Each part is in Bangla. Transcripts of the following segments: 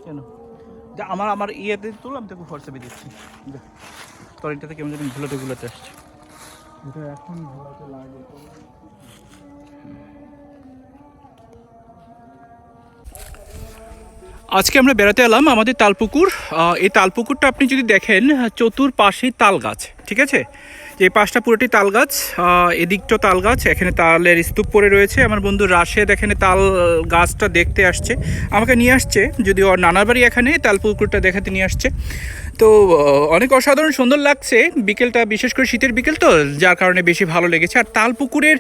কেন আমার আমার ইয়েতে তুললাম তো হোয়াটসঅ্যাপে দিচ্ছি স্টোরিটাতে কেমন যেন ঘুলাতে আসছে। এটা এখন ঘোলাতে লাগে। আজকে আমরা বেড়াতে এলাম আমাদের তালপুকুর। এই তালপুকুরটা আপনি যদি দেখেন চতুর্পাশেই তাল গাছ, ঠিক আছে? এই পাশটা পুরোটি তাল গাছ, এদিকটা তাল গাছ, এখানে তালের স্তূপ পড়ে রয়েছে। আমার বন্ধু রাশেদ এখানে তাল গাছটা দেখতে আসছে, আমাকে নিয়ে আসছে, যদি ওর নানার বাড়ি এখানে, তালপুকুরটা দেখাতে নিয়ে আসছে। তো অনেক অসাধারণ সুন্দর লাগছে বিকেলটা, বিশেষ করে শীতের বিকেল তো, যার কারণে বেশি ভালো লেগেছে। আর তালপুকুরের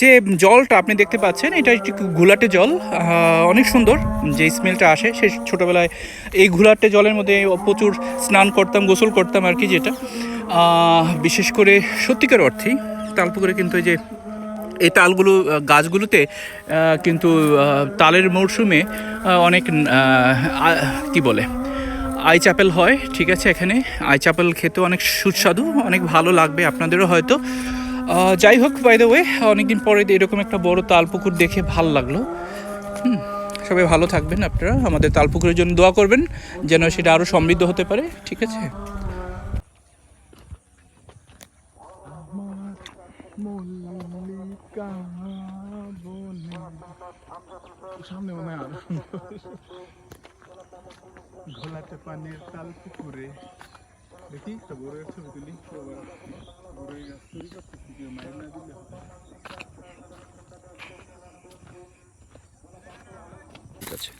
যে জলটা আপনি দেখতে পাচ্ছেন, এটা একটু ঘোলাটে জল, অনেক সুন্দর যে স্মেলটা আসে। সে ছোটোবেলায় এই ঘোলাটে জলের মধ্যে প্রচুর স্নান করতাম, গোসল করতাম আর কি, যেটা বিশেষ করে সত্যিকার অর্থেই তালপুকুরে কিন্তু এই তালগুলো গাছগুলোতে কিন্তু তালের মরশুমে অনেক কি বলে আইচ আপেল হয়, ঠিক আছে? এখানে আইচ আপেল খেতে অনেক সুস্বাদু, অনেক ভালো লাগবে আপনাদেরও হয়তো। যাই হোক, বাই দ্য ওয়ে, অনেকদিন পরে এরকম একটা বড় তালপুকুর দেখে ভালো লাগলো। সবাই ভালো থাকবেন, আপনারা আমাদের তালপুকুরের জন্য দোয়া করবেন যেন সেটা আরও সমৃদ্ধ হতে পারে, ঠিক আছে? মল্লিকা বনে সামনে মনে হয় আরো সুন্দর ঘোলাটে পানির তাল পুকুরে। দেখি একটা বড়ের ছবি তুলি। বড়ই গাছ তৈরি করতেছি, মায়ের না দিলে ঠিক আছে।